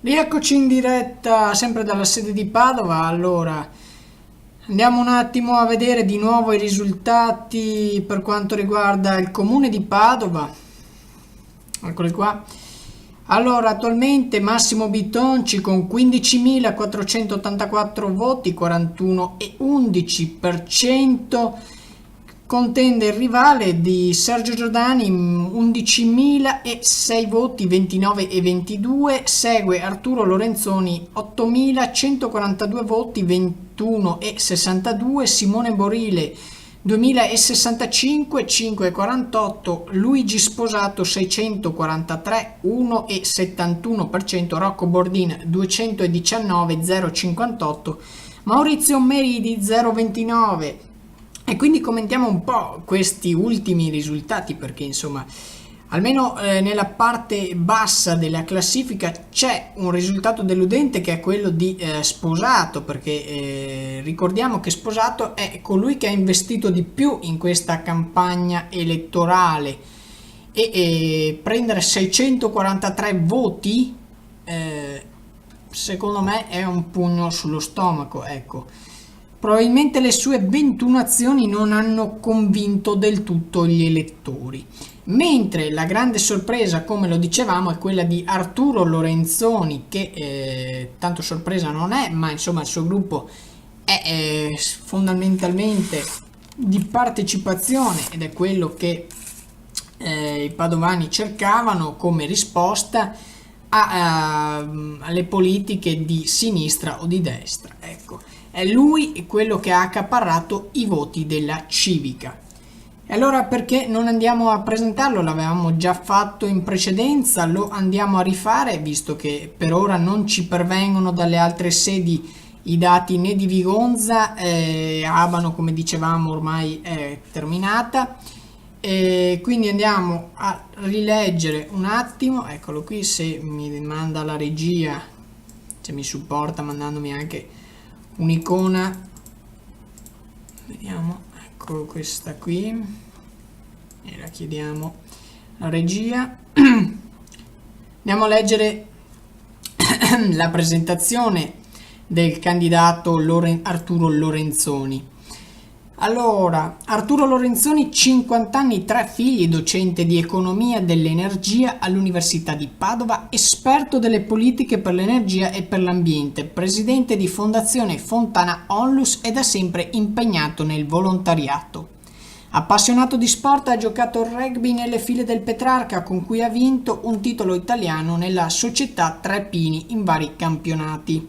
Rieccoci in diretta sempre dalla sede di Padova. Allora, andiamo un attimo a vedere di nuovo i risultati per quanto riguarda il comune di Padova. Eccoli qua. Allora, attualmente Massimo Bitonci con 15.484 voti, 41,11%. Contende il rivale di Sergio Giordani, 11.006 voti, 29,22. Segue Arturo Lorenzoni, 8.142 voti, 21,62. Simone Borile, 2065, 5,48. Luigi Sposato, 643, 1,71%. Rocco Bordin, 219, 0,58. Maurizio Meridi, 0,29. E quindi commentiamo un po' questi ultimi risultati, perché insomma almeno nella parte bassa della classifica c'è un risultato deludente, che è quello di Sposato, perché ricordiamo che Sposato è colui che ha investito di più in questa campagna elettorale e prendere 643 voti secondo me è un pugno sullo stomaco, ecco. Probabilmente le sue 21 azioni non hanno convinto del tutto gli elettori, mentre la grande sorpresa, come lo dicevamo, è quella di Arturo Lorenzoni, che tanto sorpresa non è, ma insomma il suo gruppo è fondamentalmente di partecipazione, ed è quello che i padovani cercavano come risposta alle politiche di sinistra o di destra, ecco. È lui quello che ha accaparrato i voti della Civica. E allora perché non andiamo a presentarlo? L'avevamo già fatto in precedenza, lo andiamo a rifare, visto che per ora non ci pervengono dalle altre sedi i dati né di Vigonza, Abano, come dicevamo, ormai è terminata. Quindi andiamo a rileggere un attimo, eccolo qui, se mi manda la regia, se mi supporta mandandomi anche un'icona, vediamo, ecco questa qui, e la chiediamo alla regia. Andiamo a leggere la presentazione del candidato Arturo Lorenzoni. Allora, Arturo Lorenzoni, 50 anni, 3 figli, docente di economia dell'energia all'Università di Padova, esperto delle politiche per l'energia e per l'ambiente, presidente di Fondazione Fontana Onlus e da sempre impegnato nel volontariato. Appassionato di sport, ha giocato il rugby nelle file del Petrarca, con cui ha vinto un titolo italiano nella società Tre Pini in vari campionati.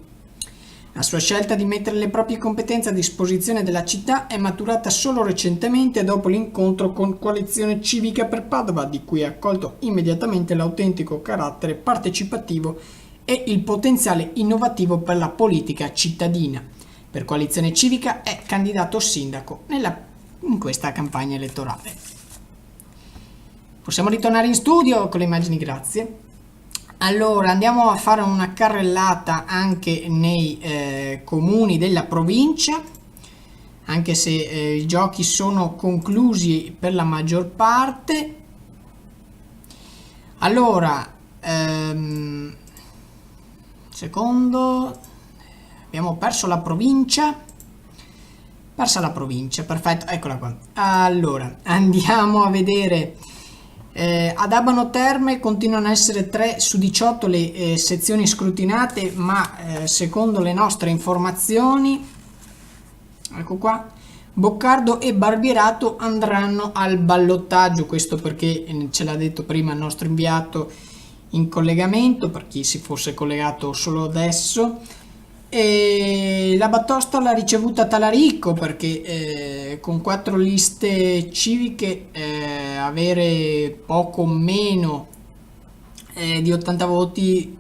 La sua scelta di mettere le proprie competenze a disposizione della città è maturata solo recentemente, dopo l'incontro con Coalizione Civica per Padova, di cui ha accolto immediatamente l'autentico carattere partecipativo e il potenziale innovativo per la politica cittadina. Per Coalizione Civica è candidato sindaco in questa campagna elettorale. Possiamo ritornare in studio con le immagini, grazie. Allora, andiamo a fare una carrellata anche nei comuni della provincia, anche se i giochi sono conclusi per la maggior parte. Allora, secondo, abbiamo persa la provincia, perfetto, eccola qua. Allora, andiamo a vedere. Ad Abano Terme continuano a essere 3 su 18 le sezioni scrutinate, ma secondo le nostre informazioni, ecco qua, Boccardo e Barbirato andranno al ballottaggio. Questo perché ce l'ha detto prima il nostro inviato in collegamento, per chi si fosse collegato solo adesso. E la batosta l'ha ricevuta Talarico, perché con 4 liste civiche avere poco meno di 80 voti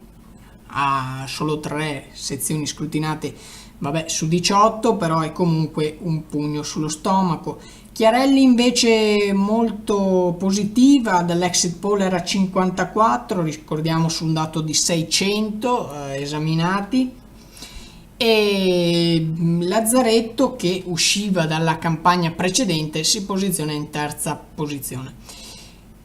a solo 3 sezioni scrutinate, vabbè, su 18, però è comunque un pugno sullo stomaco. Chiarelli invece molto positiva, dall'exit poll era 54, ricordiamo su un dato di 600 esaminati. E Lazzaretto, che usciva dalla campagna precedente, si posiziona in terza posizione.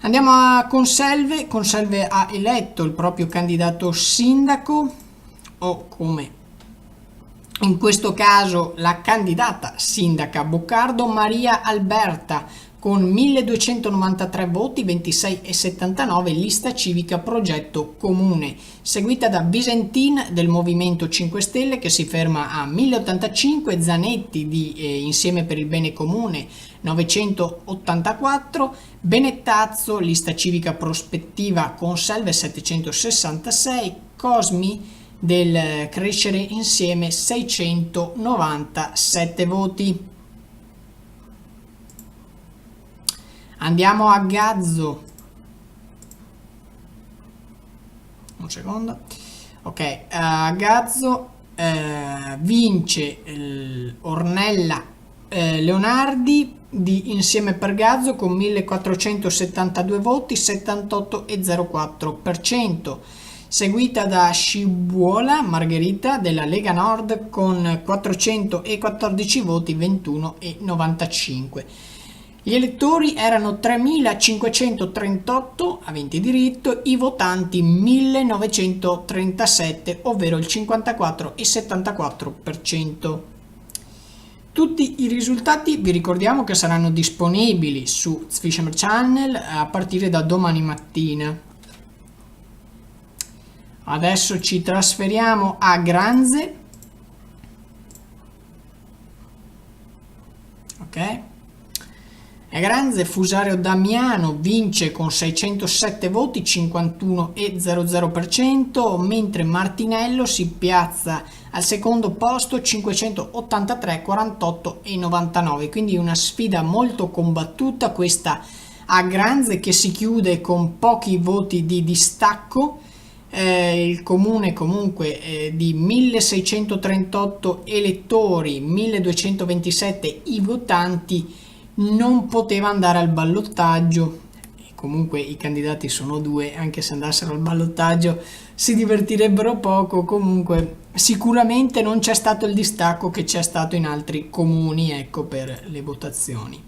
Andiamo a Conselve. Conselve ha eletto il proprio candidato sindaco, o come in questo caso la candidata sindaca Boccardo Maria Alberta con 1293 voti, 26,79, lista civica progetto comune, seguita da Visentin del Movimento 5 Stelle che si ferma a 1085, Zanetti di Insieme per il Bene Comune 984, Benettazzo, lista civica prospettiva Conselve 766, Cosmi del Crescere Insieme 697 voti. Andiamo a Gazzo. Un secondo. Ok, a Gazzo vince Ornella Leonardi di Insieme per Gazzo con 1472 voti, 78,04%, seguita da Scibuola Margherita della Lega Nord con 414 voti, 21,95%. Gli elettori erano 3.538 aventi diritto, i votanti 1.937, ovvero il 54,74%. Tutti i risultati vi ricordiamo che saranno disponibili su Fischer Channel a partire da domani mattina. Adesso ci trasferiamo a Granze. Ok. A Granze Fusario Damiano vince con 607 voti, 51,00%, mentre Martinello si piazza al secondo posto, 583, 48,99. Quindi una sfida molto combattuta questa a Granze, che si chiude con pochi voti di distacco. Il comune comunque di 1638 elettori, 1227 i votanti, non poteva andare al ballottaggio. Comunque i candidati sono due, anche se andassero al ballottaggio si divertirebbero poco. Comunque sicuramente non c'è stato il distacco che c'è stato in altri comuni, ecco, per le votazioni.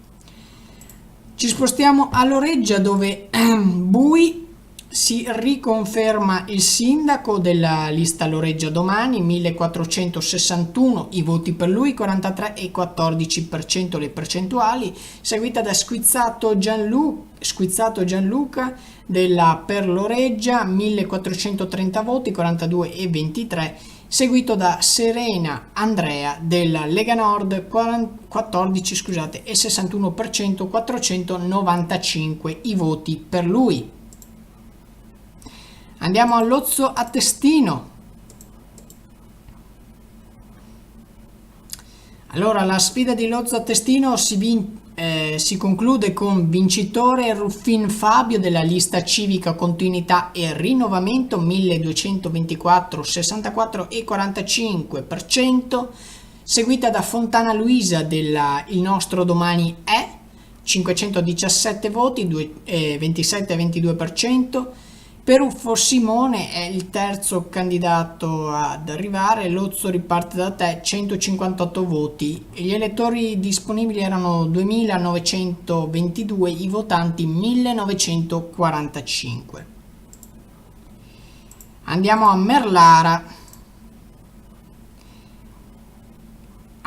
Ci spostiamo a Loreggia, dove Bui si riconferma il sindaco della lista Loreggia Domani, 1461 i voti per lui, 43,14% le percentuali, seguita da Squizzato Gianluca della Per Loreggia, 1430 voti, 42,23%, seguito da Serena Andrea della Lega Nord, 14,61%, 495 i voti per lui. Andiamo a Lozzo a Testino. Allora, la sfida di Lozzo a Testino si conclude con vincitore Ruffin Fabio della lista civica Continuità e Rinnovamento, 1224, 64,45%, seguita da Fontana Luisa della Il Nostro Domani è, 517 voti, 27,22%. Peruffo Simone è il terzo candidato ad arrivare, Lozzo riparte da te, 158 voti. Gli elettori disponibili erano 2922, i votanti 1945. Andiamo a Merlara.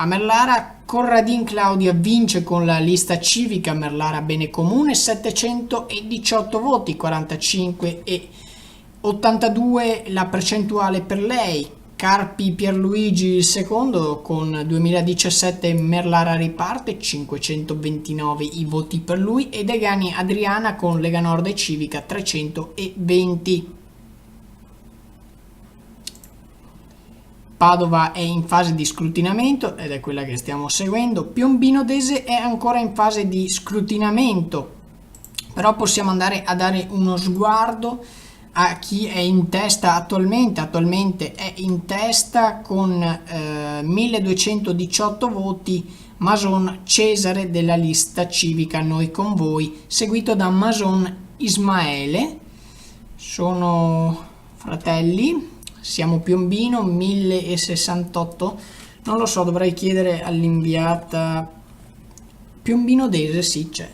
A Merlara Corradin Claudia vince con la lista civica Merlara Bene Comune, 718 voti, 45,82 la percentuale per lei. Carpi Pierluigi il secondo con 2017 Merlara riparte, 529 i voti per lui, e Degani Adriana con Lega Nord e Civica 320. Padova è in fase di scrutinamento ed è quella che stiamo seguendo. Piombino Dese è ancora in fase di scrutinamento, però possiamo andare a dare uno sguardo a chi è in testa attualmente. Attualmente è in testa con 1218 voti Mason Cesare della lista civica Noi con Voi, seguito da Mason Ismaele. Sono fratelli. Siamo Piombino 1068, non lo so, dovrei chiedere all'inviata Piombino Dese. Sì, c'è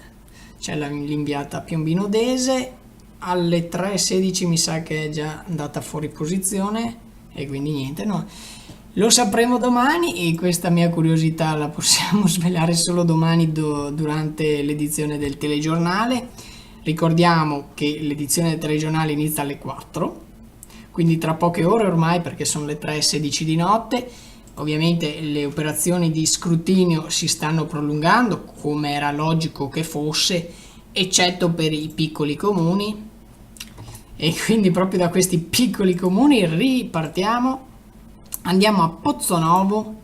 l'inviata Piombino Dese. Alle 3:16 mi sa che è già andata fuori posizione e quindi niente, no. Lo sapremo domani e questa mia curiosità la possiamo svelare solo domani durante l'edizione del telegiornale. Ricordiamo che l'edizione del telegiornale inizia alle 4, quindi tra poche ore ormai, perché sono le 3:16 di notte. Ovviamente le operazioni di scrutinio si stanno prolungando, come era logico che fosse, eccetto per i piccoli comuni. E quindi proprio da questi piccoli comuni ripartiamo. Andiamo a Pozzonovo.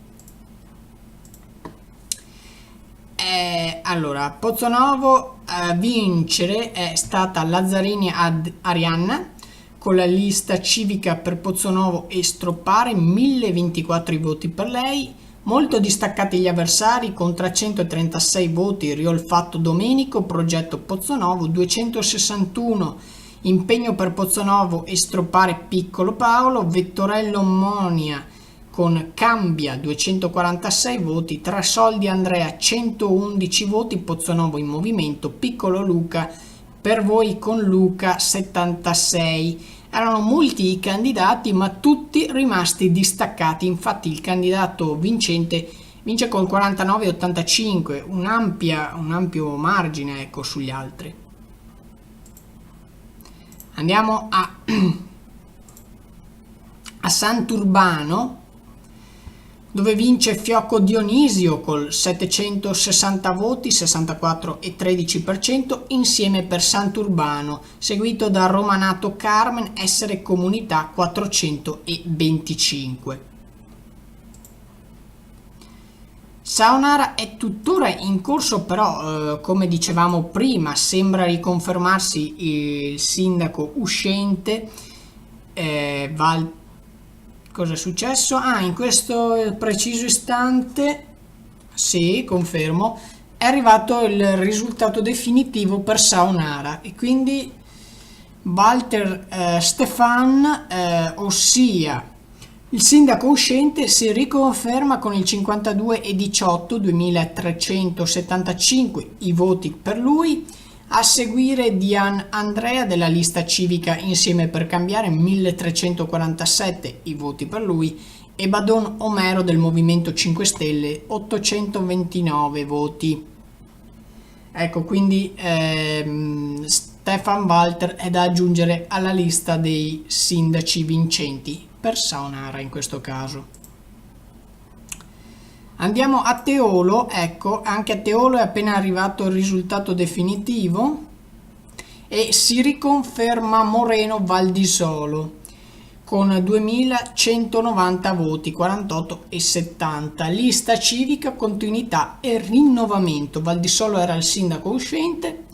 Allora, a Pozzonovo a vincere è stata Lazzarini ad Arianna con la lista civica per Pozzonovo e Stroppare, 1024 i voti per lei. Molto distaccati gli avversari, con 336 voti Riolfatto Domenico, Progetto Pozzonovo, 261 Impegno per Pozzonovo e Stroppare Piccolo Paolo, Vettorello Monia con Cambia 246 voti, Trasoldi Andrea 111 voti, Pozzonovo in movimento, Piccolo Luca per voi con Luca 76. Erano molti i candidati ma tutti rimasti distaccati, infatti il candidato vincente vince con 49,85, un ampio margine, ecco, sugli altri. Andiamo a Sant'Urbano, dove vince Fiocco Dionisio col 760 voti, 64,13%, Insieme per Sant'Urbano, seguito da Romanato Carmen, Essere Comunità 425. Saonara è tuttora in corso, però come dicevamo prima sembra riconfermarsi il sindaco uscente. Cosa è successo? In questo preciso istante, sì, confermo, è arrivato il risultato definitivo per Saonara e quindi Walter Stefan, ossia il sindaco uscente, si riconferma con il 52,18, 2375 i voti per lui, a seguire Dian Andrea della lista civica Insieme per Cambiare, 1347 i voti per lui, e Badon Omero del Movimento 5 Stelle, 829 voti. Ecco, quindi Stefan Walter è da aggiungere alla lista dei sindaci vincenti per Saonara in questo caso. Andiamo a Teolo. Ecco, anche a Teolo è appena arrivato il risultato definitivo e si riconferma Moreno Valdisolo con 2190 voti, 48,70. Lista civica, continuità e rinnovamento. Valdisolo era il sindaco uscente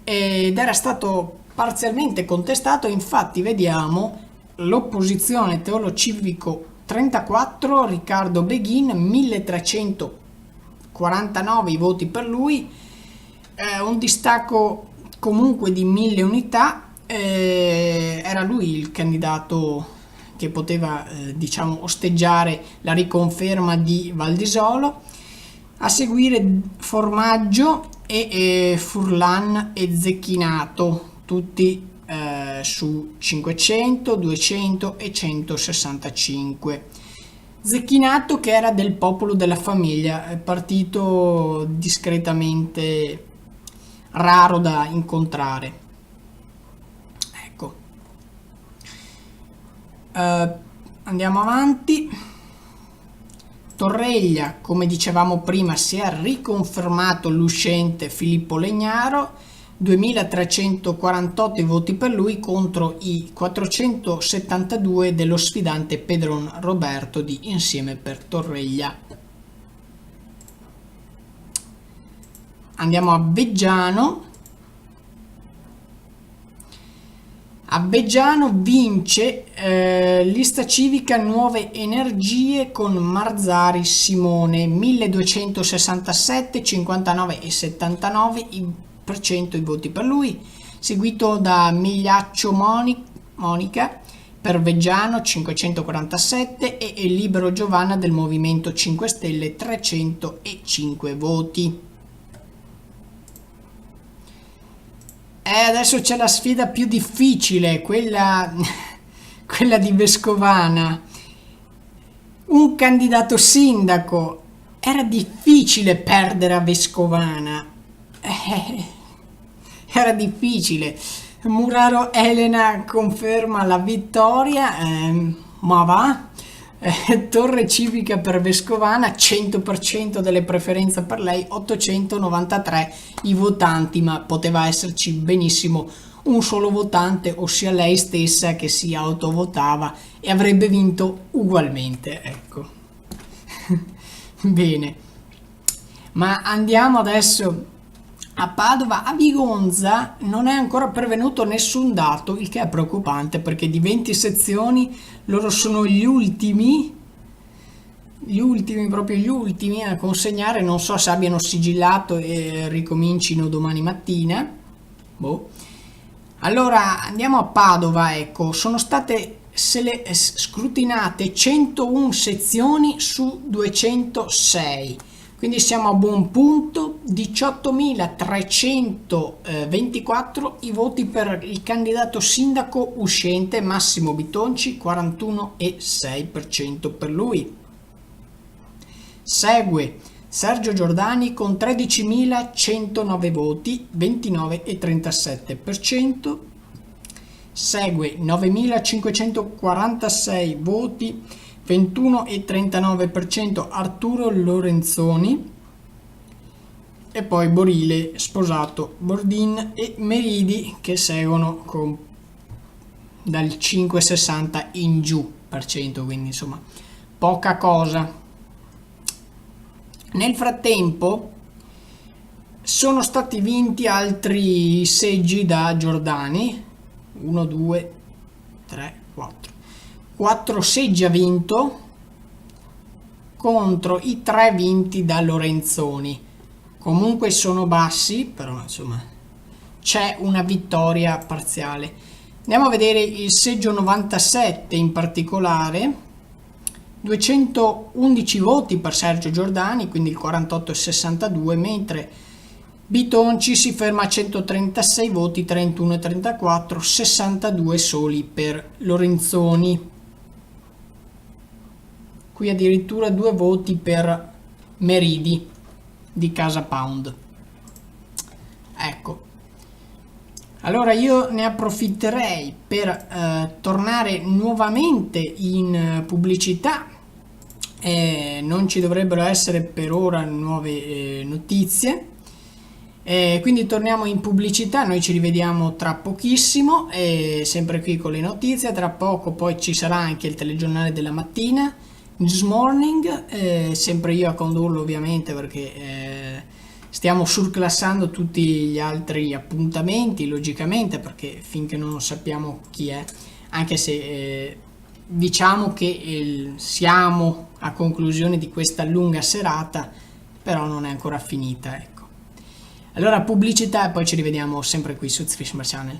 ed era stato parzialmente contestato, infatti vediamo l'opposizione Teolo Civico 34, Riccardo Beghin 1349 i voti per lui, un distacco comunque di 1000 unità, era lui il candidato che poteva diciamo osteggiare la riconferma di Valdisolo, a seguire Formaggio e Furlan e Zecchinato, tutti su 500, 200 e 165. Zecchinato, che era del Popolo della Famiglia, partito discretamente raro da incontrare. Ecco, andiamo avanti. Torreglia, come dicevamo prima, si è riconfermato l'uscente Filippo Legnaro, 2348 voti per lui contro i 472 dello sfidante Pedron Roberto di Insieme per Torreglia. Andiamo a Beggiano. A Beggiano vince lista civica Nuove Energie con Marzari Simone, 1267, 59,79% i voti per lui, seguito da Migliaccio Monica per Beggiano 547 e Libero Giovanna del Movimento 5 Stelle 305 voti. E adesso c'è la sfida più difficile, quella di Vescovana. un candidato sindaco. Era difficile perdere a Vescovana. Era difficile. Muraro Elena conferma la vittoria, ma va. Torre civica per Vescovana, 100% delle preferenze per lei, 893 i votanti, ma poteva esserci benissimo un solo votante, ossia lei stessa, che si autovotava e avrebbe vinto ugualmente, ecco. Bene, ma andiamo adesso a Padova. A Vigonza non è ancora pervenuto nessun dato, il che è preoccupante perché di 20 sezioni loro sono proprio gli ultimi a consegnare. Non so se abbiano sigillato e ricomincino domani mattina. Boh. Allora andiamo a Padova, ecco, sono state scrutinate 101 sezioni su 206, quindi siamo a buon punto. 18.324 i voti per il candidato sindaco uscente Massimo Bitonci, 41,6% per lui. Segue Sergio Giordani con 13.109 voti, 29,37%. Segue 9.546 voti, 21,39% Arturo Lorenzoni. E poi Borile, Sposato, Bordin e Meridi che seguono dal 5,60 in giù per cento, quindi insomma poca cosa. Nel frattempo sono stati vinti altri seggi da Giordani, 1, 2, 3, 4. 4 seggi ha vinto contro i 3 vinti da Lorenzoni. Comunque sono bassi, però insomma c'è una vittoria parziale. Andiamo a vedere il seggio 97 in particolare. 211 voti per Sergio Giordani, quindi il 48,62, mentre Bitonci si ferma a 136 voti, 31,34, 62 soli per Lorenzoni. Qui addirittura 2 voti per Meridi di Casa Pound. Ecco. Allora io ne approfitterei per tornare nuovamente in pubblicità. Non ci dovrebbero essere per ora nuove notizie. Quindi torniamo in pubblicità, noi ci rivediamo tra pochissimo, sempre qui con le notizie. Tra poco poi ci sarà anche il telegiornale della mattina, News Morning, sempre io a condurlo ovviamente perché stiamo surclassando tutti gli altri appuntamenti, logicamente, perché finché non sappiamo chi è, anche se diciamo che siamo a conclusione di questa lunga serata, però non è ancora finita, ecco. Allora pubblicità e poi ci rivediamo sempre qui su Fishmer Channel.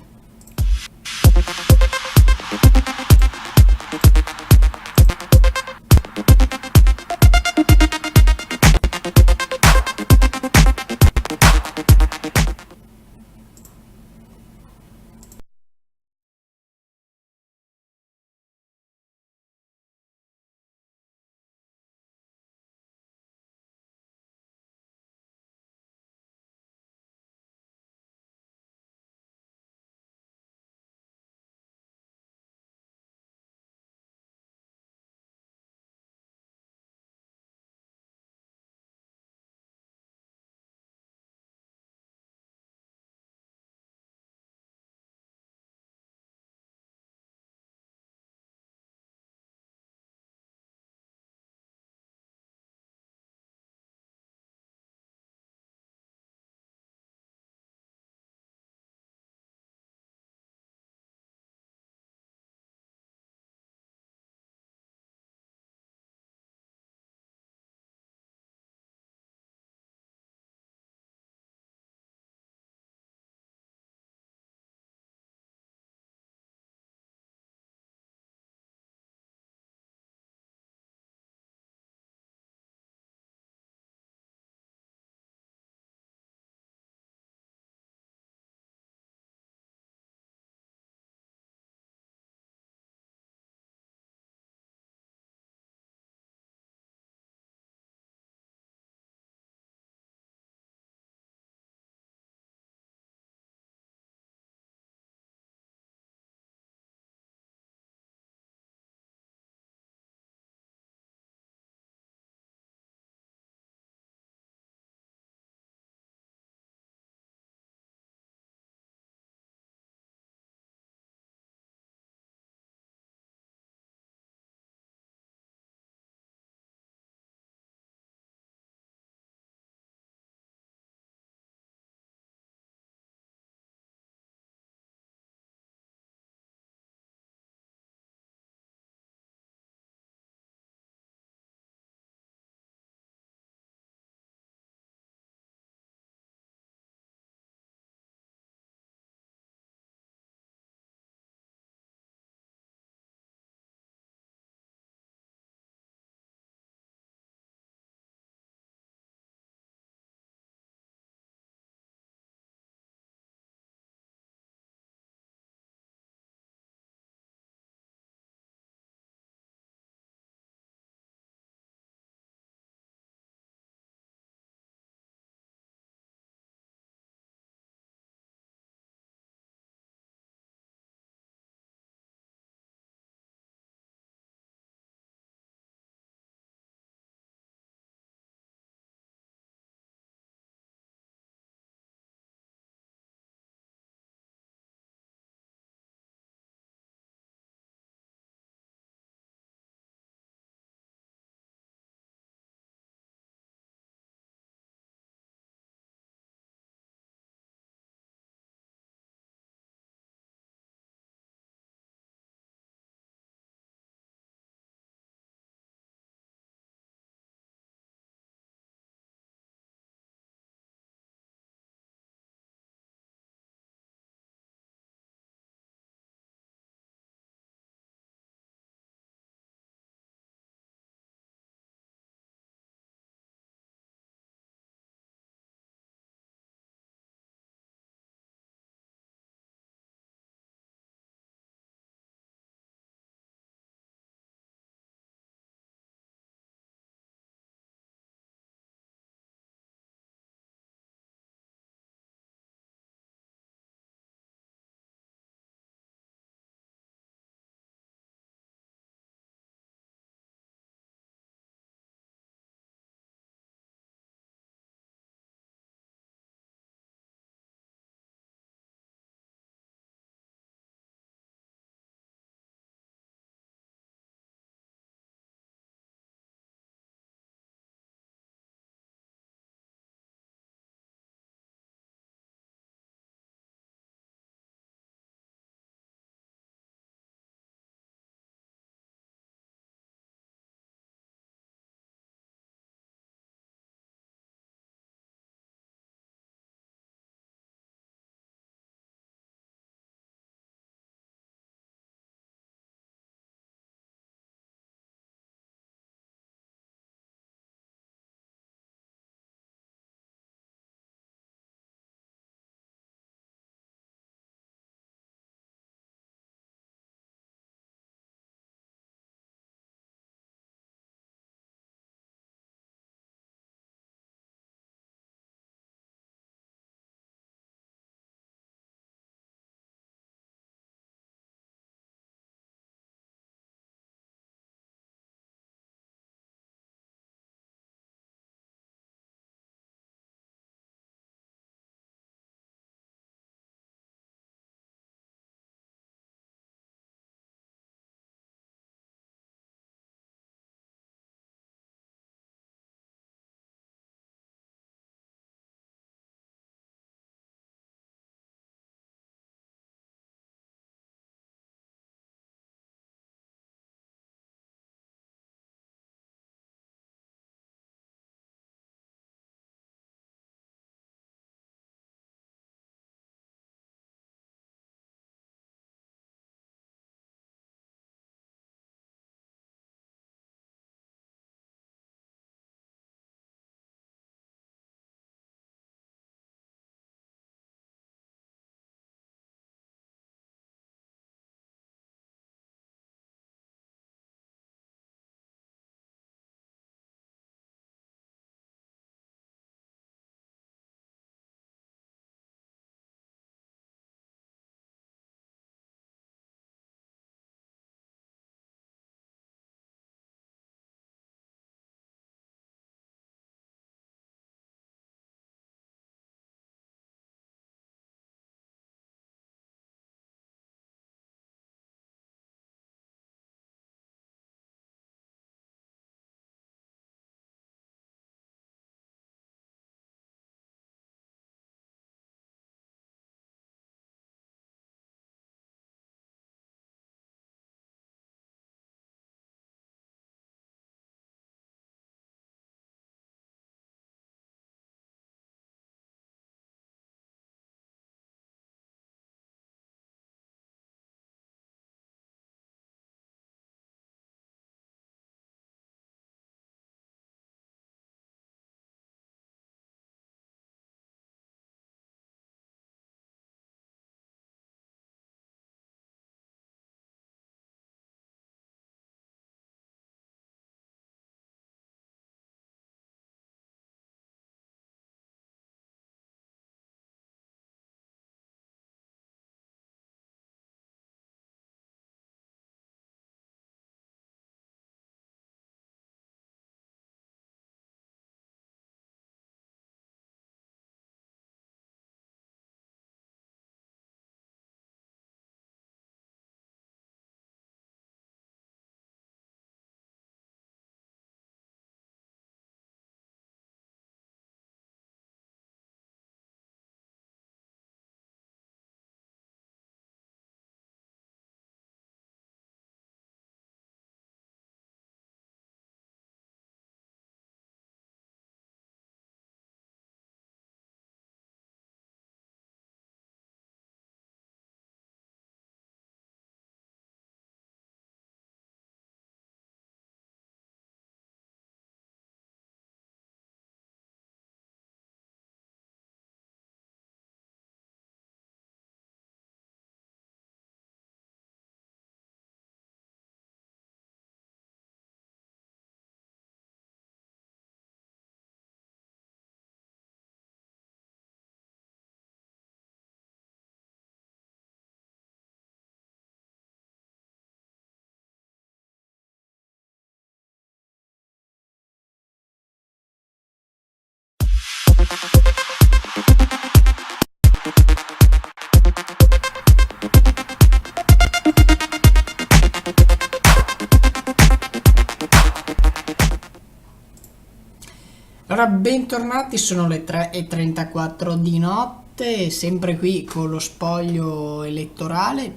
Allora, bentornati, sono le 3:34 di notte, sempre qui con lo spoglio elettorale.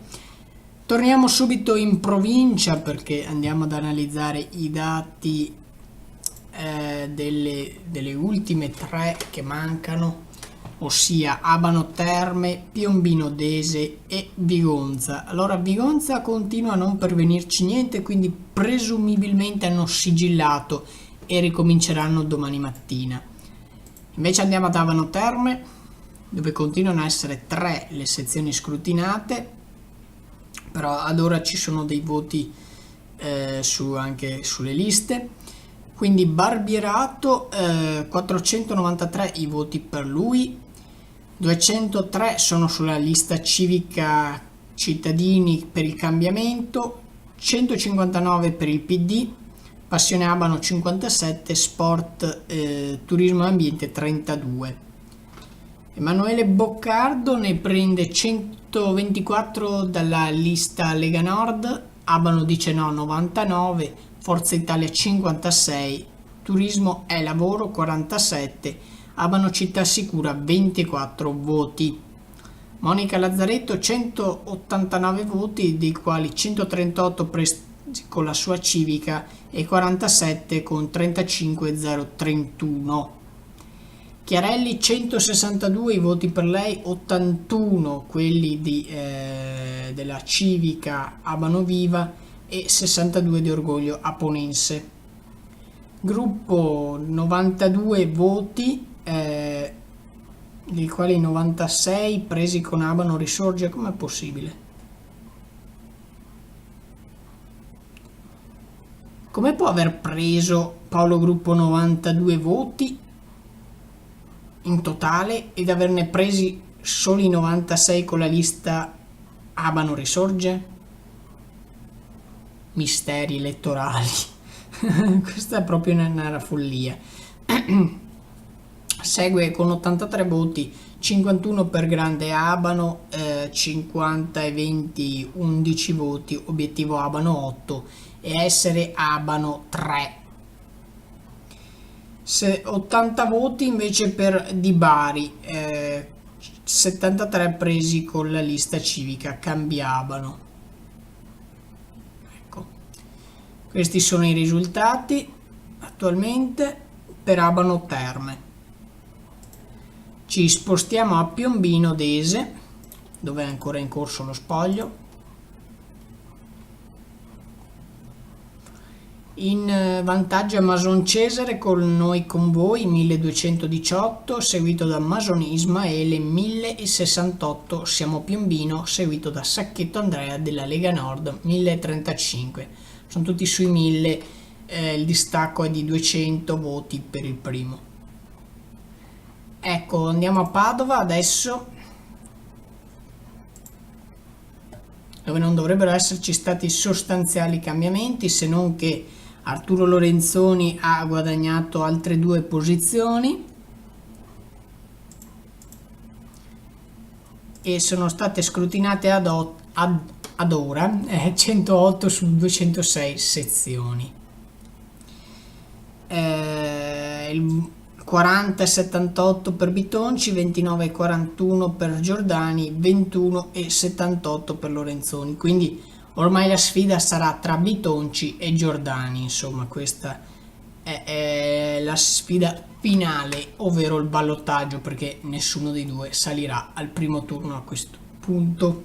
Torniamo subito in provincia perché andiamo ad analizzare i dati delle ultime tre che mancano, ossia Abano Terme, Piombino Dese e Vigonza. Allora, Vigonza continua a non pervenirci niente, quindi presumibilmente hanno sigillato e ricominceranno domani mattina. Invece andiamo ad Abano Terme, dove continuano a essere tre le sezioni scrutinate, però ad ora ci sono dei voti anche sulle liste. Quindi Barbierato, 493 i voti per lui, 203 sono sulla lista civica Cittadini per il Cambiamento, 159 per il PD, Passione Abano 57, Sport, Turismo e Ambiente 32. Emanuele Boccardo ne prende 124 dalla lista Lega Nord, Abano dice no 99, Forza Italia 56, Turismo e Lavoro 47, Abano Città Sicura 24 voti. Monica Lazzaretto 189 voti, dei quali 138 presi con la sua civica e 47 con 35031. Chiarelli 162 i voti per lei, 81 quelli della civica Abano Viva e 62 di Orgoglio Aponense. Gruppo 92 voti, dei quali 96 presi con Abano Risorge. Com'è possibile? Come può aver preso Paolo Gruppo 92 voti in totale ed averne presi soli 96 con la lista Abano Risorge? Misteri elettorali. Questa è proprio una follia. Segue con 83 voti 51 per Grande Abano, 50 e 20 11 voti Obiettivo Abano 8 e Essere Abano 3. 80 voti invece per Di Bari, 73 presi con la lista civica Cambiabano. Ecco, questi sono i risultati attualmente per Abano Terme. Ci spostiamo a Piombino Dese, dove è ancora in corso lo spoglio. In vantaggio a Mason Cesare con Noi con Voi 1218, seguito da Mason Ismaele 1068, Siamo Piombino, seguito da Sacchetto Andrea della Lega Nord 1035. Sono tutti sui 1000, il distacco è di 200 voti per il primo. Ecco, andiamo a Padova adesso, dove non dovrebbero esserci stati sostanziali cambiamenti, se non che Arturo Lorenzoni ha guadagnato altre 2 posizioni e sono state scrutinate ad ora 108 su 206 sezioni. Il 40,78 per Bitonci, 29,41 per Giordani, 21,78 per Lorenzoni. Quindi ormai la sfida sarà tra Bitonci e Giordani, insomma questa è la sfida finale, ovvero il ballottaggio, perché nessuno dei due salirà al primo turno a questo punto.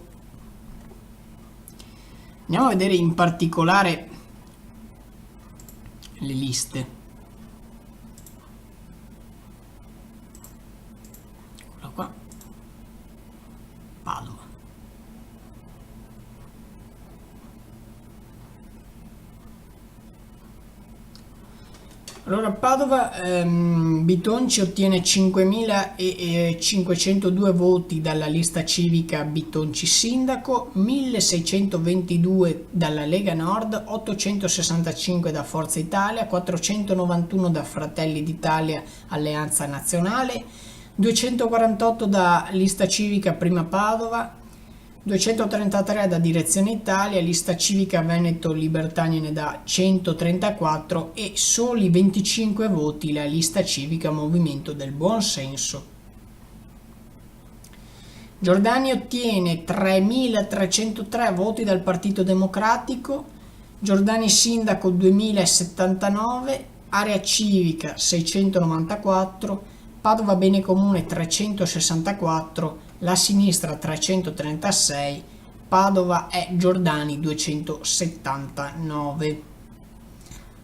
Andiamo a vedere in particolare le liste. Eccola qua. Padova. Allora, Padova, Bitonci ottiene 5.502 voti dalla lista civica Bitonci Sindaco, 1.622 dalla Lega Nord, 865 da Forza Italia, 491 da Fratelli d'Italia Alleanza Nazionale, 248 da lista civica Prima Padova, 233 da Direzione Italia, Lista Civica Veneto Libertania ne dà 134 e soli 25 voti la Lista Civica Movimento del Buonsenso. Giordani ottiene 3.303 voti dal Partito Democratico, Giordani Sindaco 2.079, Area Civica 694, Padova Bene Comune 364, la Sinistra 336, Padova e Giordani 279.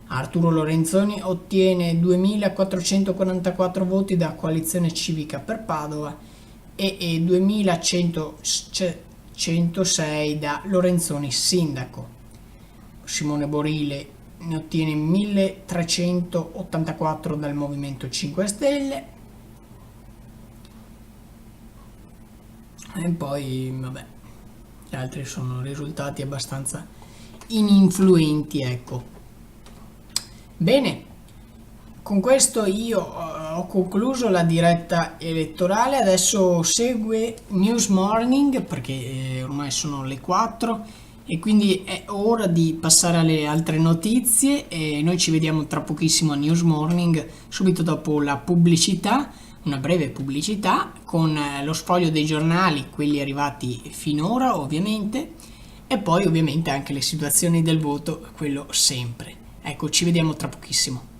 Arturo Lorenzoni ottiene 2.444 voti da Coalizione Civica per Padova e 2.106 da Lorenzoni Sindaco. Simone Borile ne ottiene 1.384 dal Movimento 5 Stelle e poi vabbè, gli altri sono risultati abbastanza ininfluenti, ecco. Bene, con questo io ho concluso la diretta elettorale, adesso segue News Morning perché ormai sono le 4 e quindi è ora di passare alle altre notizie e noi ci vediamo tra pochissimo a News Morning, subito dopo la pubblicità, una breve pubblicità con lo sfoglio dei giornali, quelli arrivati finora ovviamente, e poi ovviamente anche le situazioni del voto, quello sempre. Ecco, ci vediamo tra pochissimo.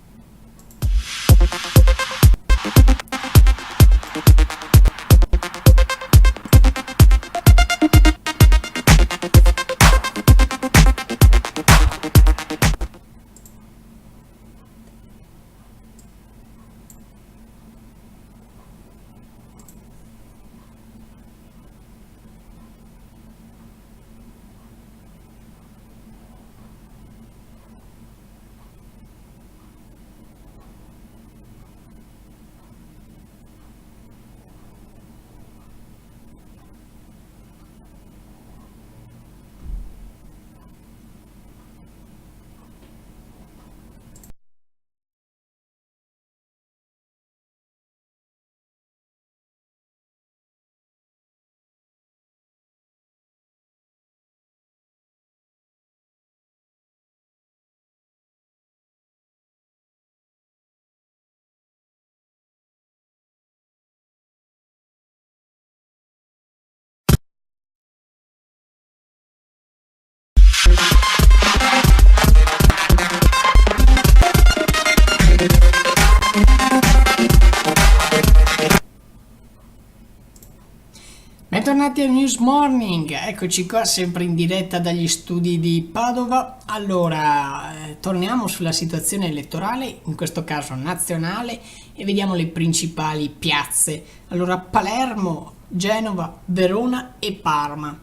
Bentornati al News Morning, eccoci qua sempre in diretta dagli studi di Padova. Allora, torniamo sulla situazione elettorale, in questo caso nazionale, e vediamo le principali piazze. Allora, Palermo, Genova, Verona e Parma.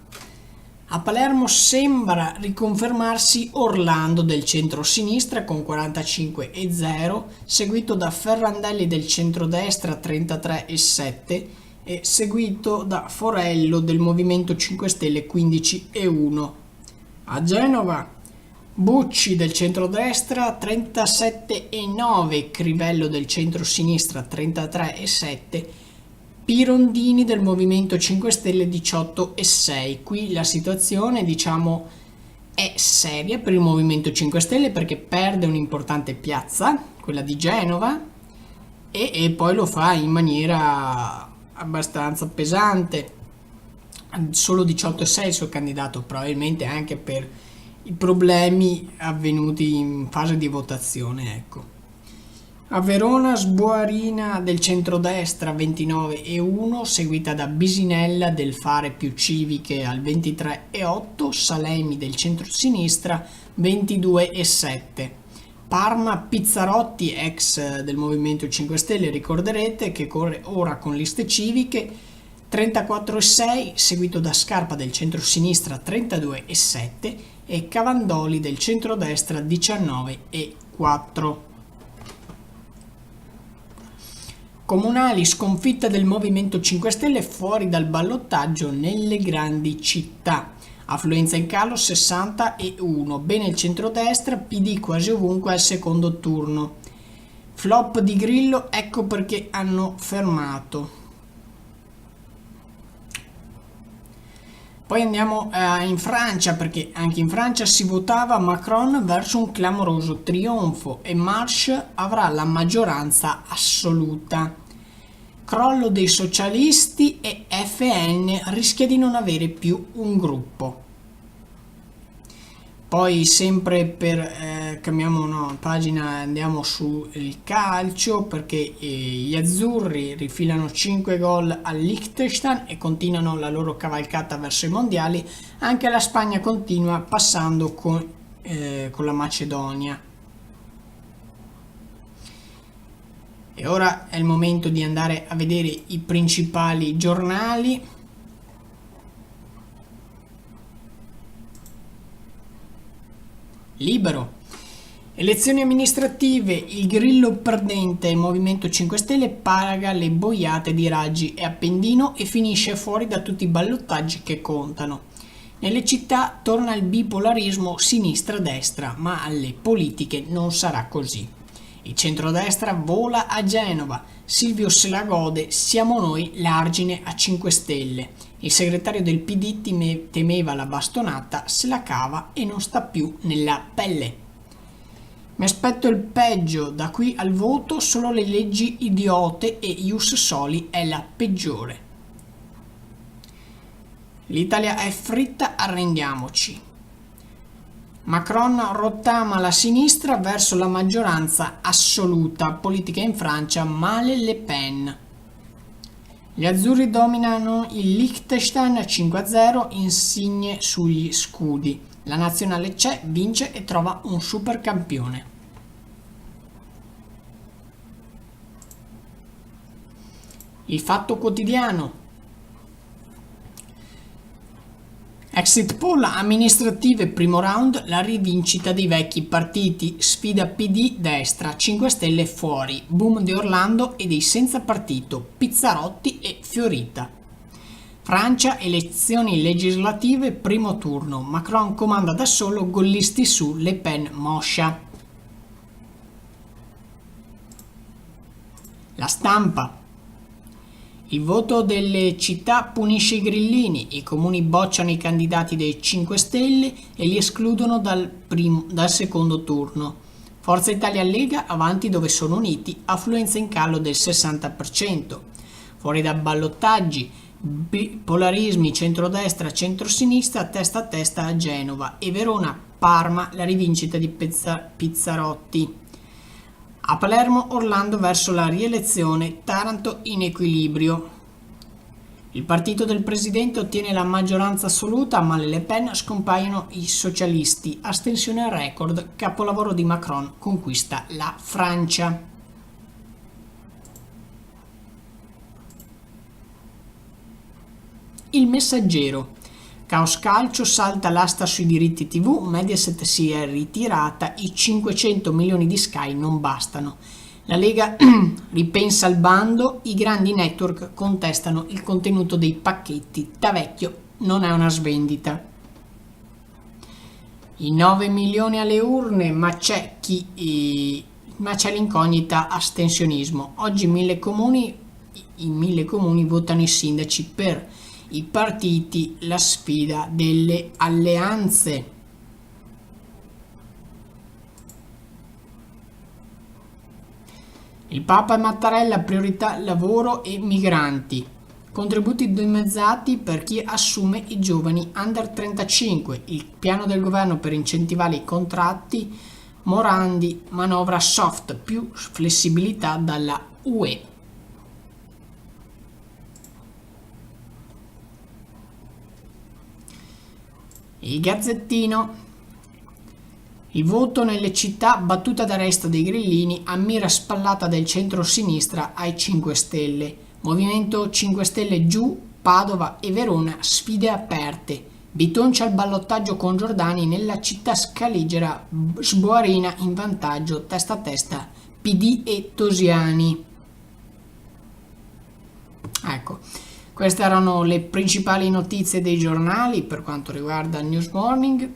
A Palermo sembra riconfermarsi Orlando del centro-sinistra con 45,0, seguito da Ferrandelli del centrodestra 33,7 e seguito da Forello del Movimento 5 Stelle 15,1. A Genova Bucci del centrodestra 37,9, Crivello del centro-sinistra 33,7, Pirondini del Movimento 5 Stelle 18,6. Qui la situazione, diciamo, è seria per il Movimento 5 Stelle perché perde un'importante piazza, quella di Genova, e poi lo fa in maniera abbastanza pesante. Solo 18,6 il suo candidato, probabilmente anche per i problemi avvenuti in fase di votazione, ecco. A Verona Sboarina del centrodestra 29,1, seguita da Bisinella del Fare più Civiche al 23,8, Salemi del centrosinistra 22,7. Parma Pizzarotti, ex del Movimento 5 Stelle, ricorderete, che corre ora con Liste Civiche 34,6, seguito da Scarpa del centrosinistra 32,7 e Cavandoli del centrodestra 19,4. Comunali, sconfitta del Movimento 5 Stelle fuori dal ballottaggio nelle grandi città. Affluenza in calo 60,1. Bene il centrodestra, PD quasi ovunque al secondo turno. Flop di Grillo, ecco perché hanno fermato. Poi andiamo in Francia, perché anche in Francia si votava Macron verso un clamoroso trionfo e Marche avrà la maggioranza assoluta. Crollo dei socialisti e FN rischia di non avere più un gruppo. Poi sempre per cambiamo pagina, andiamo sul calcio, perché gli azzurri rifilano 5 gol al Liechtenstein e continuano la loro cavalcata verso i mondiali. Anche la Spagna continua passando con la Macedonia. E ora è il momento di andare a vedere i principali giornali. Libero. Elezioni amministrative, il grillo perdente, il Movimento 5 Stelle paga le boiate di Raggi e Appendino e finisce fuori da tutti i ballottaggi che contano. Nelle città torna il bipolarismo sinistra-destra, ma alle politiche non sarà così. Il centrodestra vola a Genova, Silvio se la gode, siamo noi l'argine a 5 Stelle. Il segretario del PD temeva la bastonata, se la cava e non sta più nella pelle. Mi aspetto il peggio, da qui al voto solo le leggi idiote e ius soli è la peggiore. L'Italia è fritta, arrendiamoci. Macron rottama la sinistra verso la maggioranza assoluta, politica in Francia, male Le Pen. Gli azzurri dominano il Liechtenstein 5-0, insigne sugli scudi. La nazionale c'è, vince e trova un super campione. Il Fatto Quotidiano. Exit poll amministrative primo round, la rivincita dei vecchi partiti, sfida PD destra, 5 Stelle fuori, boom di Orlando e dei senza partito, Pizzarotti e Fiorita. Francia, elezioni legislative, primo turno, Macron comanda da solo, gollisti su, Le Pen moscia. La Stampa. Il voto delle città punisce i grillini, i comuni bocciano i candidati dei 5 Stelle e li escludono dal secondo turno. Forza Italia Lega avanti dove sono uniti, affluenza in calo del 60%. Fuori da ballottaggi, bipolarismi centrodestra, centrosinistra, testa a testa a Genova e Verona, Parma, la rivincita di Pizzarotti. A Palermo, Orlando verso la rielezione, Taranto in equilibrio. Il partito del presidente ottiene la maggioranza assoluta, ma Le Pen scompaiono i socialisti. Astensione al record, capolavoro di Macron conquista la Francia. Il Messaggero. Caos calcio, salta l'asta sui diritti TV, Mediaset si è ritirata, i 500 milioni di Sky non bastano. La Lega ripensa al bando, i grandi network contestano il contenuto dei pacchetti, Tavecchio non è una svendita. I 9 milioni alle urne, ma c'è l'incognita astensionismo. Oggi in 1000 comuni votano i sindaci per i partiti, la sfida delle alleanze. Il Papa e Mattarella, priorità lavoro e migranti. Contributi dimezzati per chi assume i giovani under 35. Il piano del governo per incentivare i contratti. Morandi, manovra soft, più flessibilità dalla UE. Il Gazzettino. Il voto nelle città, battuta d'arresto dei grillini, ammira spallata del centro-sinistra ai 5 Stelle. Movimento 5 Stelle giù, Padova e Verona, sfide aperte. Bitoncia al ballottaggio con Giordani, nella città scaligera, Sboarina in vantaggio, testa a testa, PD e Tosiani. Ecco. Queste erano le principali notizie dei giornali per quanto riguarda News Morning.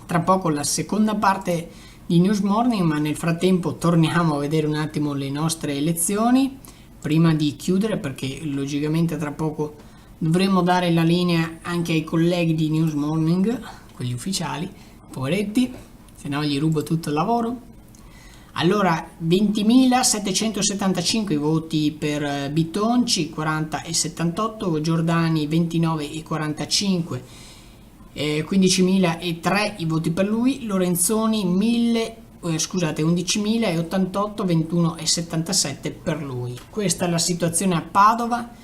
Tra poco la seconda parte di News Morning, ma nel frattempo torniamo a vedere un attimo le nostre elezioni prima di chiudere, perché logicamente tra poco Dovremmo dare la linea anche ai colleghi di News Morning, quelli ufficiali, poveretti, se no gli rubo tutto il lavoro. Allora, 20.775 voti per Bitonci, 40,78, Giordani 29,45, 15.003 i voti per lui, Lorenzoni 11.088, 21,77 per lui. Questa è la situazione a Padova.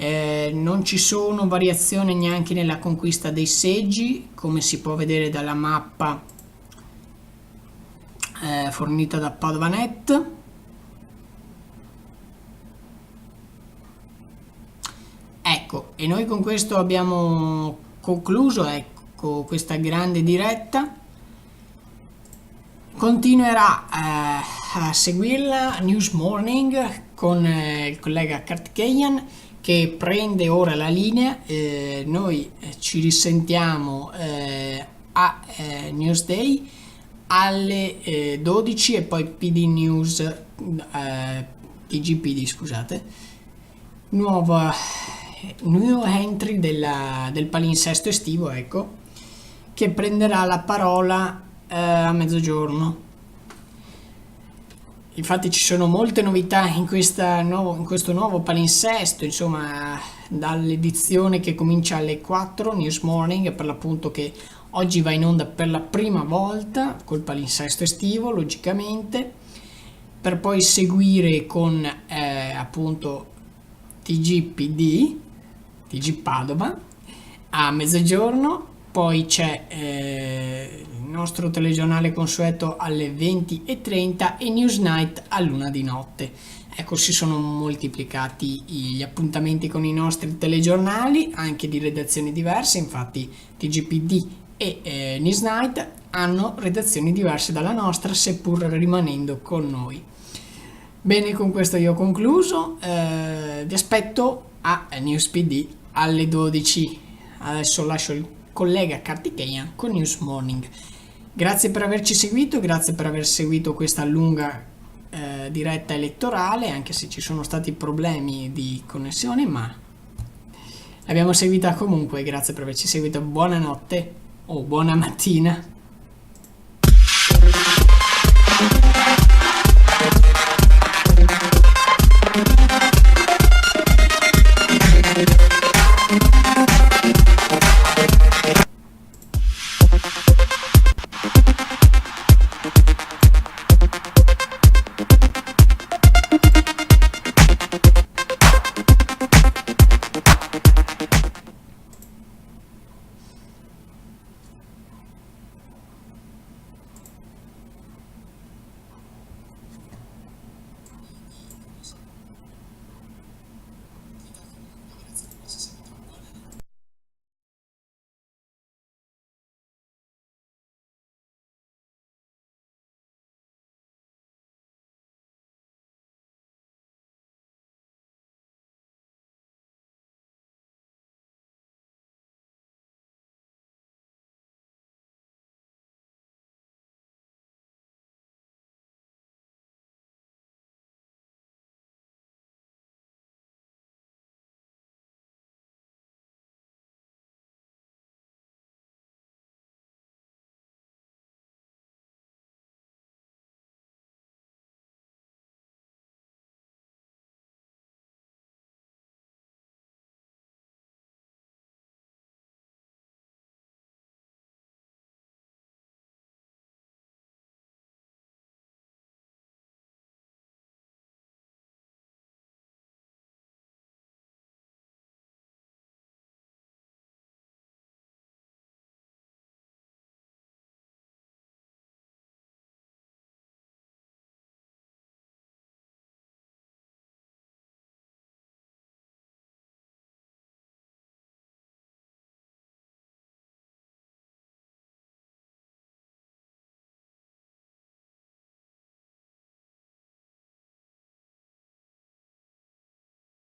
Non ci sono variazioni neanche nella conquista dei seggi, come si può vedere dalla mappa fornita da Padovanet. Ecco, e noi con questo abbiamo concluso, ecco, questa grande diretta. Continuerà a seguirla News Morning con il collega Kartikeyan, che prende ora la linea. Noi ci risentiamo a Newsday alle 12 e poi PD News, TGPD, scusate, nuova new entry del palinsesto estivo, ecco, che prenderà la parola a mezzogiorno. Infatti ci sono molte novità in questo nuovo palinsesto, insomma, dall'edizione che comincia alle 4, News Morning, per l'appunto, che oggi va in onda per la prima volta col palinsesto estivo, logicamente, per poi seguire con appunto TG Padova a mezzogiorno. Poi c'è il nostro telegiornale consueto alle 20:30 e Newsnight all'1 di notte. Ecco, si sono moltiplicati gli appuntamenti con i nostri telegiornali, anche di redazioni diverse. Infatti TGPD e Newsnight hanno redazioni diverse dalla nostra, seppur rimanendo con noi. Bene, con questo io ho concluso. Vi aspetto a NewsPD alle 12. Adesso lascio il collega Kartikeyan con News Morning. Grazie per averci seguito, grazie per aver seguito questa lunga diretta elettorale, anche se ci sono stati problemi di connessione, ma l'abbiamo seguita comunque. Grazie per averci seguito. Buonanotte o buona mattina.